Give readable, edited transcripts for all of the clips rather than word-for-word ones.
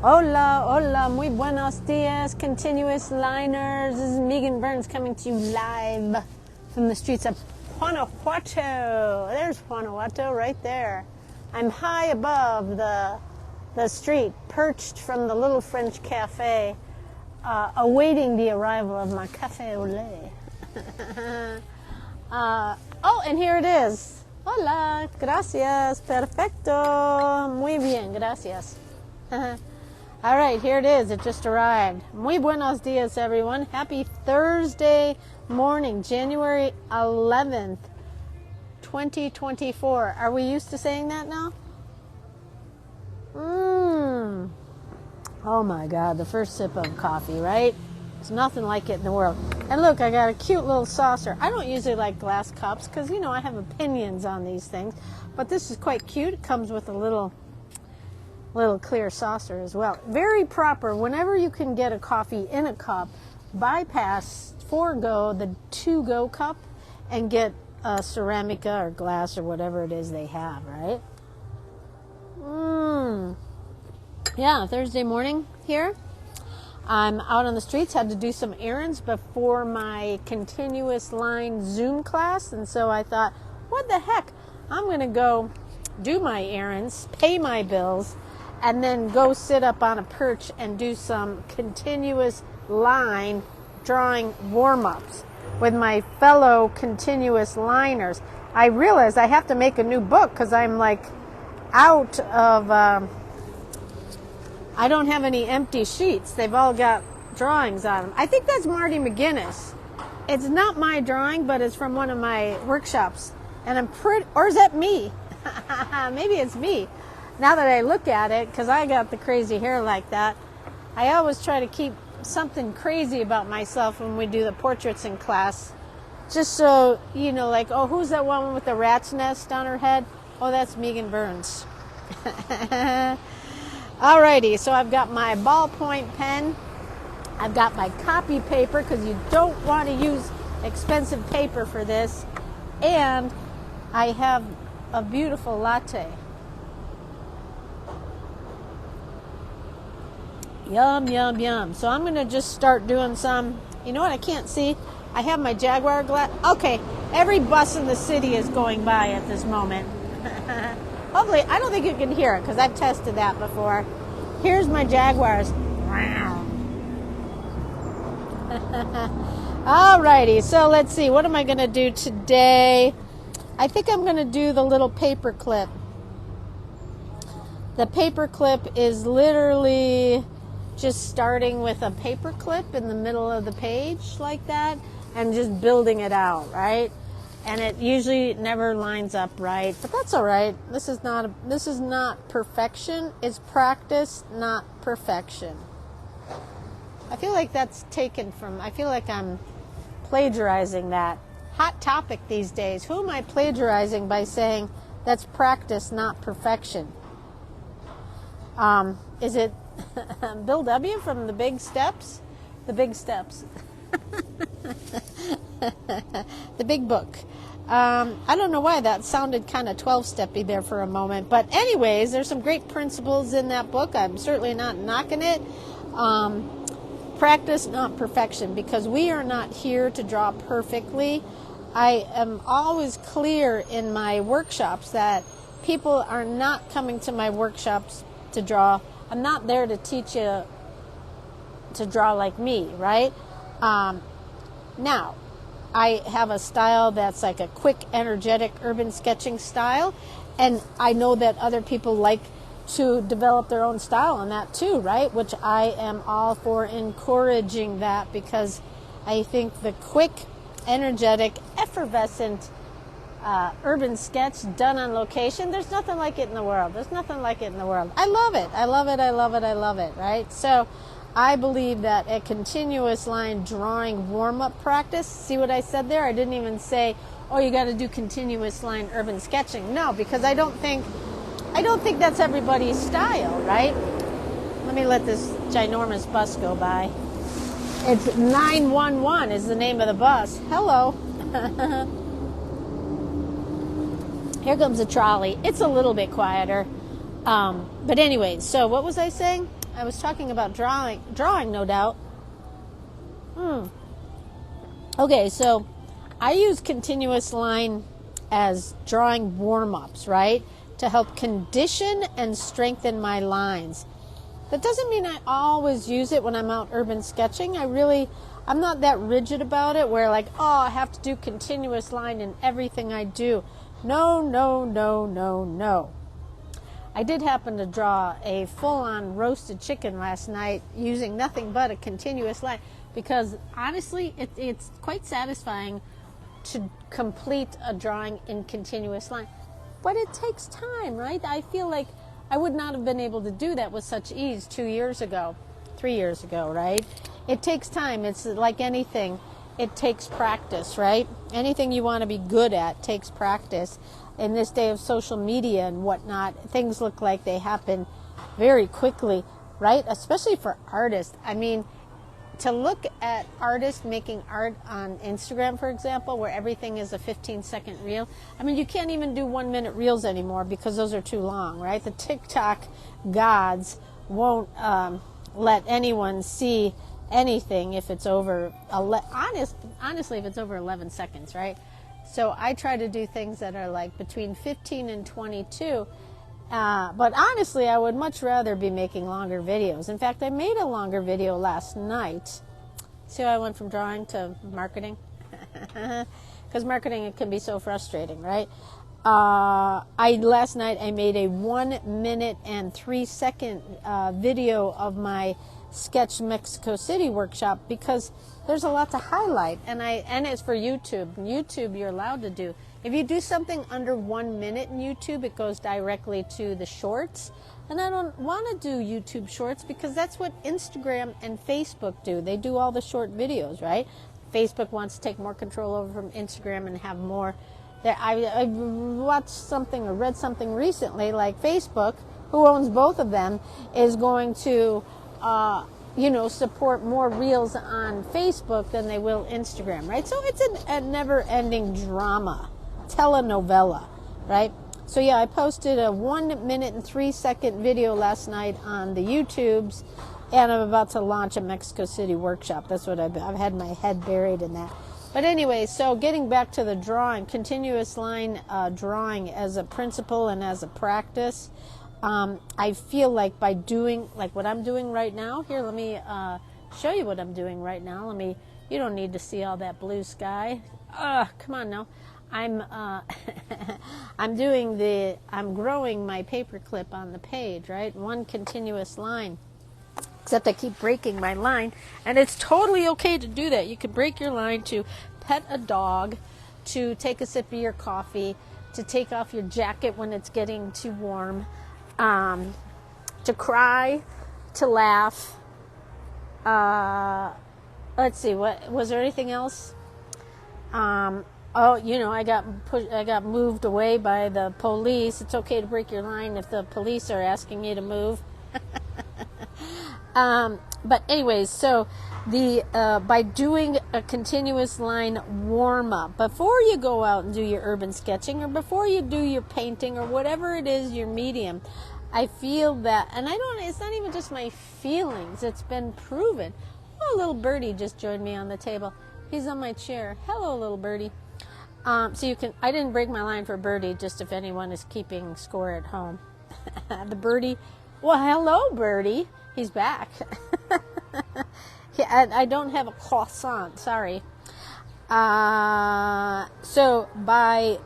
Hola, hola, muy buenos dias, continuous liners. This is Megan Burns coming to you live from the streets of Guanajuato. There's Guanajuato right there. I'm high above the street, perched from the little French cafe, awaiting the arrival of my cafe au lait. Oh, and here it is. Hola, gracias, perfecto, muy bien, gracias. All right, here it is. It just arrived. Muy buenos dias, everyone. Happy Thursday morning, January 11th, 2024. Are we used to saying that now? Oh my God, the first sip of coffee, right? There's nothing like it in the world. And look, I got a cute little saucer. I don't usually like glass cups because, you know, I have opinions on these things. But this is quite cute. It comes with a little clear saucer as well. Very proper. Whenever you can get a coffee in a cup, forego the to-go cup and get a ceramica or glass or whatever it is they have, right? Yeah, Thursday morning here. I'm out on the streets, had to do some errands before my continuous line Zoom class, and so I thought, what the heck? I'm going to go do my errands, pay my bills, and then go sit up on a perch and do some continuous line drawing warm-ups with my fellow continuous liners. I realized I have to make a new book because I'm like out of... I don't have any empty sheets. They've all got drawings on them. I think that's Marty McGinnis. It's not my drawing, but it's from one of my workshops. And I'm pretty... Or is that me? Maybe it's me. Now that I look at it, because I got the crazy hair like that, I always try to keep something crazy about myself when we do the portraits in class. Just so, you know, like, oh, who's that woman with the rat's nest on her head? Oh, that's Megan Burns. Alrighty, so I've got my ballpoint pen. I've got my copy paper, because you don't want to use expensive paper for this. And I have a beautiful latte. Yum, yum, yum. So I'm going to just start doing some, you know what, I can't see. I have my Jaguar glass. Okay, every bus in the city is going by at this moment. Hopefully, I don't think you can hear it because I've tested that before. Here's my Jaguars. Alrighty, so let's see. What am I going to do today? I think I'm going to do the little paper clip. The paper clip is literally just starting with a paper clip in the middle of the page like that and just building it out, right? And it usually never lines up right, but that's all right. This is not perfection. It's practice, not perfection. I feel like that's taken from, I feel like I'm plagiarizing that. Hot topic these days. Who am I plagiarizing by saying that's practice, not perfection? Is it Bill W. from The Big Steps? The Big Steps. The Big Book. I don't know why that sounded kind of 12-steppy there for a moment. But anyways, there's some great principles in that book. I'm certainly not knocking it. Practice, not perfection, because we are not here to draw perfectly. I am always clear in my workshops that people are not coming to my workshops to draw. I'm not there to teach you to draw like me, right? Now, I have a style that's like a quick, energetic, urban sketching style, and I know that other people like to develop their own style on that too, right? Which I am all for encouraging that, because I think the quick, energetic, effervescent urban sketch done on location, there's nothing like it in the world. There's nothing like it in the world. I love it. I love it. I love it. I love it, right? So I believe that a continuous line drawing warm-up practice, see what I said there? I didn't even say, oh, you got to do continuous line urban sketching. No, because I don't think that's everybody's style, right? Let me let this ginormous bus go by. It's 911 is the name of the bus. Hello. Here comes a trolley. It's a little bit quieter. But anyway, so what was I saying? I was talking about drawing, no doubt. Okay, so I use continuous line as drawing warm-ups, right? To help condition and strengthen my lines. That doesn't mean I always use it when I'm out urban sketching. I'm not that rigid about it where like, oh, I have to do continuous line in everything I do. No, no, no, no, no. I did happen to draw a full-on roasted chicken last night using nothing but a continuous line because honestly, it's quite satisfying to complete a drawing in continuous line. But it takes time, right? I feel like I would not have been able to do that with such ease 2 years ago, 3 years ago, right? It takes time. It's like anything. It takes practice, right? Anything you want to be good at takes practice. In this day of social media and whatnot, things look like they happen very quickly, right? Especially for artists. I mean, to look at artists making art on Instagram, for example, where everything is a 15-second reel. I mean, you can't even do 1-minute reels anymore because those are too long, right? The TikTok gods won't let anyone see anything if it's over, honestly, if it's over 11 seconds, right? So I try to do things that are like between 15 and 22. But honestly, I would much rather be making longer videos. In fact, I made a longer video last night. See how I went from drawing to marketing? Because marketing, it can be so frustrating, right? Last night I made a 1 minute and 3 second video of my Sketch Mexico City workshop because there's a lot to highlight, and it's for YouTube. YouTube, you're allowed to do. If you do something under 1 minute in YouTube, it goes directly to the shorts. And I don't want to do YouTube shorts because that's what Instagram and Facebook do. They do all the short videos, right? Facebook wants to take more control over from Instagram and have more. I watched something or read something recently, like Facebook, who owns both of them, is going to support more reels on Facebook than they will Instagram, right? So it's a never-ending drama, telenovela, right? So yeah, I posted a 1 minute and 3 second video last night on the YouTubes, and I'm about to launch a Mexico City workshop. That's what I've had my head buried in that. But anyway, so getting back to the drawing, continuous line drawing as a principle and as a practice, I feel like by doing like what I'm doing right now, here, let me show you what I'm doing right now. You don't need to see all that blue sky. Come on now. I'm growing my paperclip on the page, right? One continuous line. Except I keep breaking my line, and it's totally okay to do that. You can break your line to pet a dog, to take a sip of your coffee, to take off your jacket when it's getting too warm, to cry, to laugh. Let's see, what was there anything else? I got moved away by the police. It's okay to break your line if the police are asking you to move. But anyways, so by doing a continuous line warm-up, before you go out and do your urban sketching or before you do your painting or whatever it is, your medium, I feel that, and it's not even just my feelings, it's been proven. Oh, little birdie just joined me on the table. He's on my chair. Hello, little birdie. I didn't break my line for birdie, just if anyone is keeping score at home. The birdie, well, hello, birdie. He's back. I don't have a croissant, sorry. So by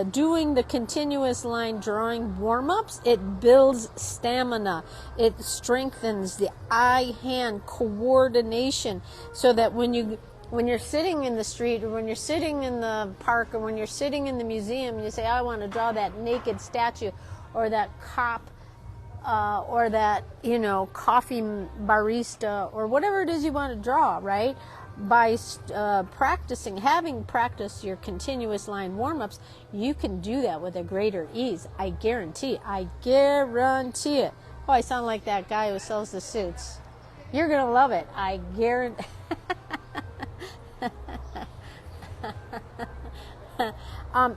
doing the continuous line drawing warm-ups, it builds stamina. It strengthens the eye-hand coordination so that when you're sitting in the street or when you're sitting in the park or when you're sitting in the museum, you say, I want to draw that naked statue or that cop or that, coffee barista or whatever it is you want to draw, right? By having practiced your continuous line warm-ups, you can do that with a greater ease. I guarantee it. Oh, I sound like that guy who sells the suits. You're going to love it. I guarantee.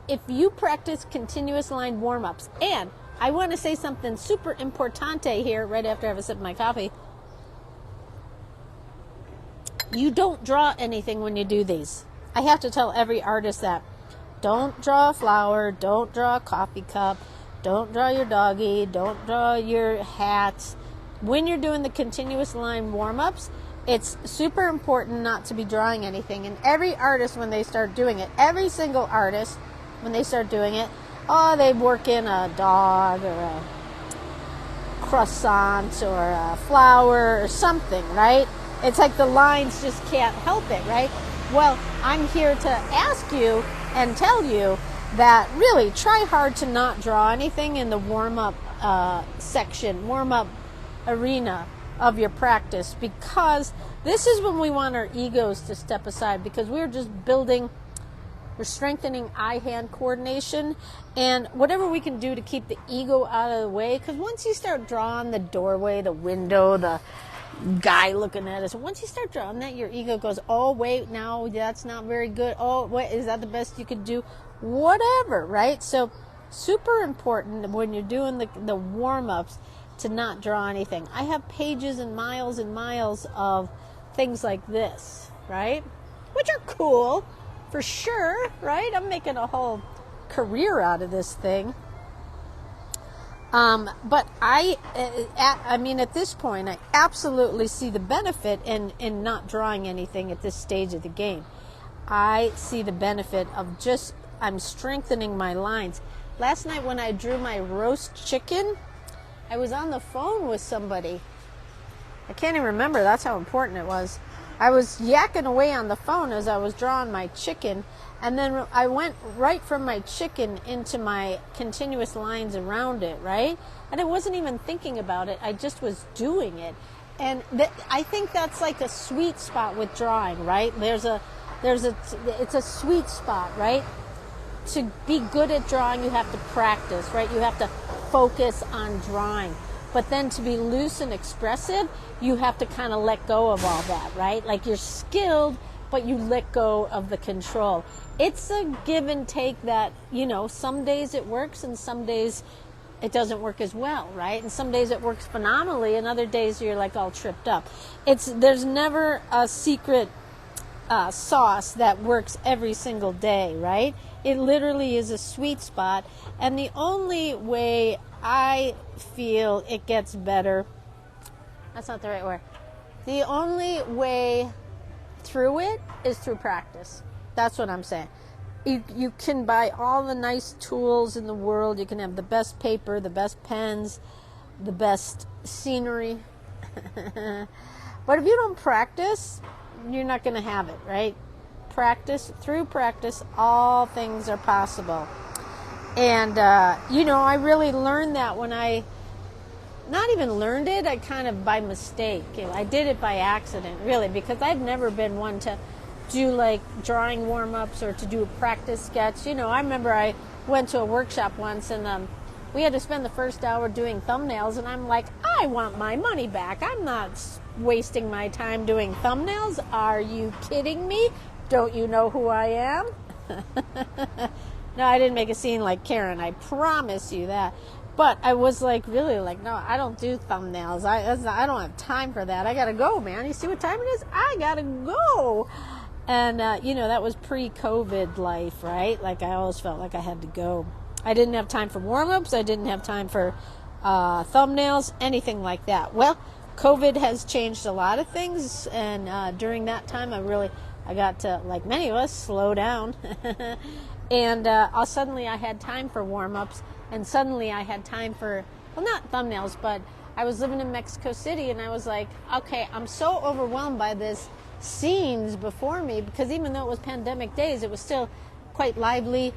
If you practice continuous line warm-ups, and I want to say something super importante here right after I have a sip of my coffee. You don't draw anything when you do these. I have to tell every artist that. Don't draw a flower, don't draw a coffee cup, don't draw your doggy, don't draw your hats. When you're doing the continuous line warm-ups, it's super important not to be drawing anything. And every artist, when they start doing it, every single artist, when they start doing it, they work in a dog or a croissant or a flower or something, right? It's like the lines just can't help it, right? Well, I'm here to ask you and tell you that really try hard to not draw anything in the warm-up section, warm-up arena of your practice, because this is when we want our egos to step aside, because we're just building, we're strengthening eye-hand coordination, and whatever we can do to keep the ego out of the way, because once you start drawing the doorway, the window, the guy looking at us, once you start drawing that, your ego goes, oh wait, now that's not very good, oh wait, is that the best you could do, whatever, right? So super important when you're doing the warm-ups to not draw anything. I have pages and miles of things like this, right? Which are cool, for sure, right? I'm making a whole career out of this thing. But I mean, at this point, I absolutely see the benefit in not drawing anything at this stage of the game. I see the benefit of just, I'm strengthening my lines. Last night when I drew my roast chicken, I was on the phone with somebody. I can't even remember. That's how important it was. I was yakking away on the phone as I was drawing my chicken, and then I went right from my chicken into my continuous lines around it, right? And I wasn't even thinking about it. I just was doing it. And I think that's like a sweet spot with drawing, right? It's a sweet spot, right? To be good at drawing, you have to practice, right? You have to focus on drawing. But then to be loose and expressive, you have to kind of let go of all that, right? Like you're skilled, but you let go of the control. It's a give and take that, some days it works and some days it doesn't work as well, right? And some days it works phenomenally and other days you're like all tripped up. There's never a secret sauce that works every single day, right? It literally is a sweet spot, and the only way I feel it gets better, that's not the right word, the only way through it is through practice. That's what I'm saying. You can buy all the nice tools in the world, you can have the best paper, the best pens, the best scenery, but if you don't practice, you're not going to have it, right? Through practice, all things are possible. And, I really learned that when I, not even learned it, I kind of by mistake. I did it by accident, really, because I've never been one to do like drawing warm-ups or to do a practice sketch. I remember I went to a workshop once and we had to spend the first hour doing thumbnails, and I'm like, I want my money back. I'm not wasting my time doing thumbnails. Are you kidding me? Don't you know who I am? No, I didn't make a scene like Karen. I promise you that. But I was like, really like, no, I don't do thumbnails. I don't have time for that. I got to go, man. You see what time it is? I got to go. And, that was pre-COVID life, right? Like I always felt like I had to go. I didn't have time for warm-ups. I didn't have time for thumbnails, anything like that. Well, COVID has changed a lot of things. And during that time, I got to, like many of us, slow down. And suddenly I had time for warm-ups, and suddenly I had time for, well, not thumbnails, but I was living in Mexico City, and I was like, okay, I'm so overwhelmed by this scenes before me, because even though it was pandemic days, it was still quite lively,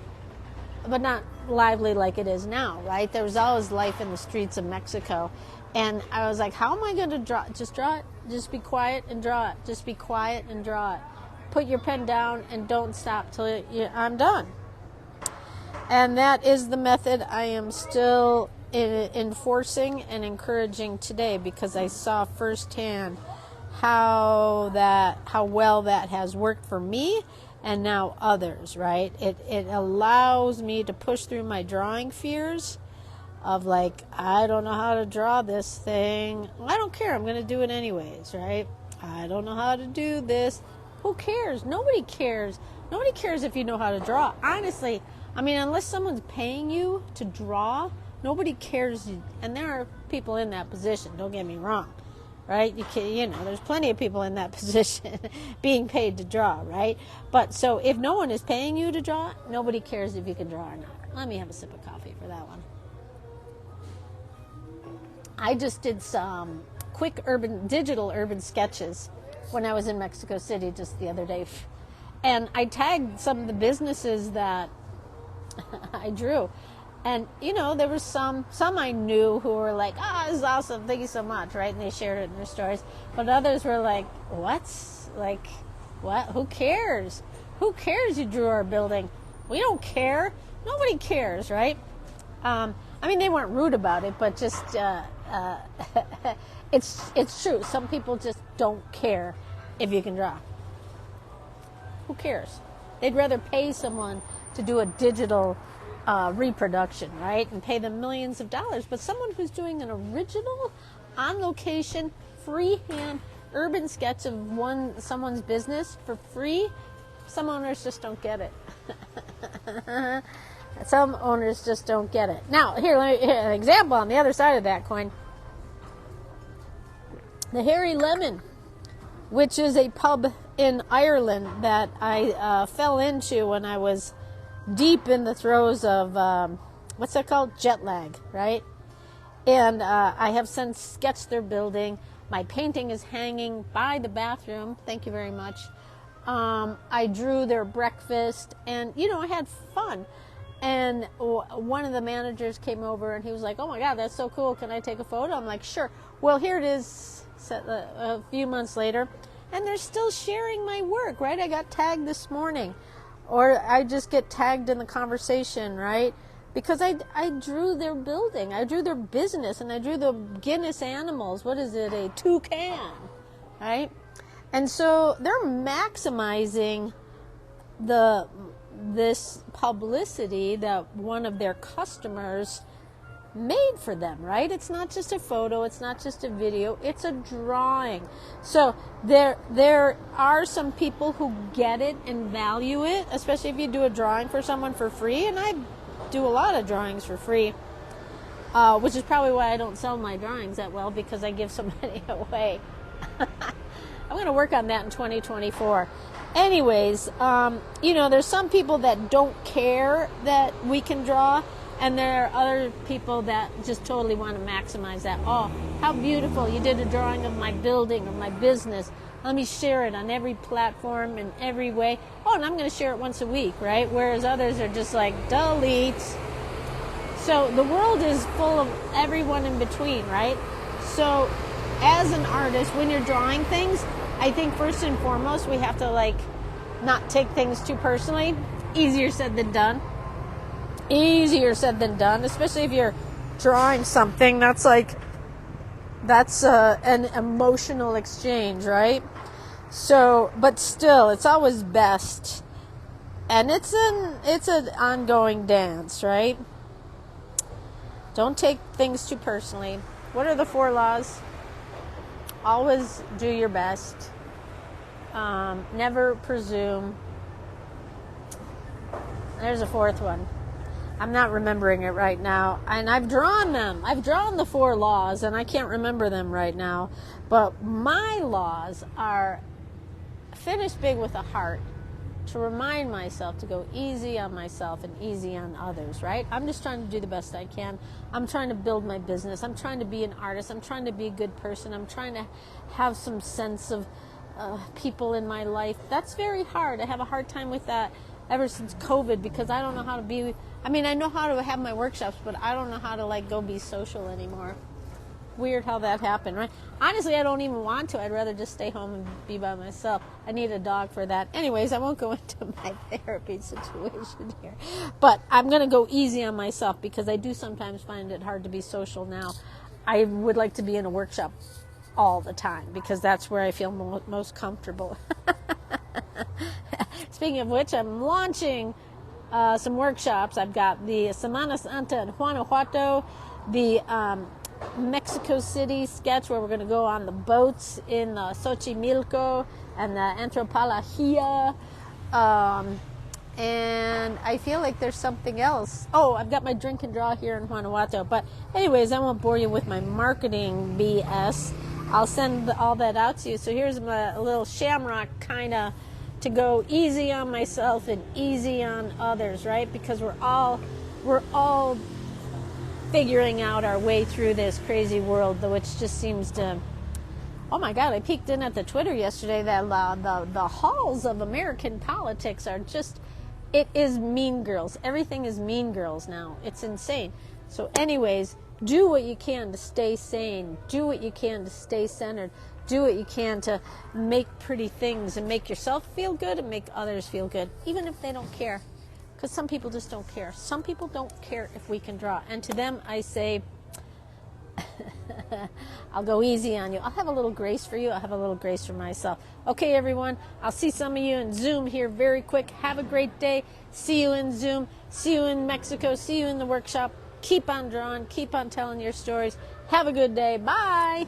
but not lively like it is now, right? There was always life in the streets of Mexico. And I was like, how am I going to draw? Just draw it. Just be quiet and draw it. Just be quiet and draw it. Put your pen down and don't stop till I'm done. And that is the method I am still enforcing and encouraging today, because I saw firsthand how well that has worked for me and now others, right? It allows me to push through my drawing fears of like, I don't know how to draw this thing. I don't care. I'm going to do it anyways, right? I don't know how to do this. Who cares? Nobody cares. Nobody cares if you know how to draw. Honestly, I mean, unless someone's paying you to draw, nobody cares. And there are people in that position, don't get me wrong, right? There's plenty of people in that position being paid to draw, right? But so if no one is paying you to draw, nobody cares if you can draw or not. Let me have a sip of coffee for that one. I just did some quick digital urban sketches when I was in Mexico City just the other day. And I tagged some of the businesses that I drew. And, there was some I knew who were like, this is awesome, thank you so much, right? And they shared it in their stories. But others were like, what? Like, what? Who cares? Who cares you drew our building? We don't care. Nobody cares, right? They weren't rude about it, but just, it's true. Some people just don't care if you can draw. Who cares? They'd rather pay someone to do a digital reproduction, right? And pay them millions of dollars. But someone who's doing an original, on location, freehand urban sketch of someone's business for free, some owners just don't get it. Some owners just don't get it. Now, here an example on the other side of that coin. The Hairy Lemon, which is a pub in Ireland that I fell into when I was deep in the throes of, what's that called? Jet lag, right? And I have since sketched their building. My painting is hanging by the bathroom. Thank you very much. I drew their breakfast, and, I had fun. And one of the managers came over, and he was like, oh, my God, that's so cool. Can I take a photo? I'm like, sure. Well, here it is a few months later, and they're still sharing my work, right? I got tagged this morning, or I just get tagged in the conversation, right? Because I drew their building. I drew their business, and I drew the Guinness animals. What is it? A toucan, right? And so they're maximizing this publicity that one of their customers made for them, right? It's not just a photo, it's not just a video, it's a drawing. So there are some people who get it and value it, especially if you do a drawing for someone for free, and I do a lot of drawings for free, which is probably why I don't sell my drawings that well, because I give so many away. I'm going to work on that in 2024. Anyways, there's some people that don't care that we can draw, and there are other people that just totally want to maximize that. Oh, how beautiful. You did a drawing of my building or my business. Let me share it on every platform in every way. Oh, and I'm going to share it once a week, right? Whereas others are just like, delete. So the world is full of everyone in between, right? So as an artist, when you're drawing things, I think first and foremost, we have to not take things too personally. Easier said than done. Easier said than done, especially if you're drawing something that's an emotional exchange, right? So, but still, it's always best, and it's an ongoing dance, right? Don't take things too personally. What are the 4 laws? Always do your best. Never presume. There's a 4th one. I'm not remembering it right now. And I've drawn them. I've drawn the 4 laws, and I can't remember them right now. But my laws are finish big with a heart, to remind myself to go easy on myself and easy on others, right? I'm just trying to do the best I can. I'm trying to build my business. I'm trying to be an artist. I'm trying to be a good person. I'm trying to have some sense of people in my life. That's very hard. I have a hard time with that ever since COVID, because I don't know how to be, I know how to have my workshops, but I don't know how to go be social anymore. Weird how that happened, right? Honestly, I don't even want to. I'd rather just stay home and be by myself. I need a dog for that. Anyways, I won't go into my therapy situation here. But I'm going to go easy on myself, because I do sometimes find it hard to be social now. I would like to be in a workshop all the time, because that's where I feel most comfortable. Speaking of which, I'm launching some workshops. I've got the Semana Santa in Guanajuato, the Mexico City sketch where we're going to go on the boats in Xochimilco and the Antropología. And I feel like there's something else. Oh, I've got my drink and draw here in Guanajuato. But anyways, I won't bore you with my marketing BS. I'll send all that out to you. So here's my little shamrock kind of to go easy on myself and easy on others, right? Because we're all figuring out our way through this crazy world, which just seems to... Oh my God, I peeked in at the Twitter yesterday that the halls of American politics are just... It is Mean Girls. Everything is Mean Girls now. It's insane. So anyways, do what you can to stay sane. Do what you can to stay centered. Do what you can to make pretty things and make yourself feel good and make others feel good, even if they don't care. Because some people just don't care. Some people don't care if we can draw. And to them, I say, I'll go easy on you. I'll have a little grace for you. I'll have a little grace for myself. Okay, everyone. I'll see some of you in Zoom here very quick. Have a great day. See you in Zoom. See you in Mexico. See you in the workshop. Keep on drawing. Keep on telling your stories. Have a good day. Bye.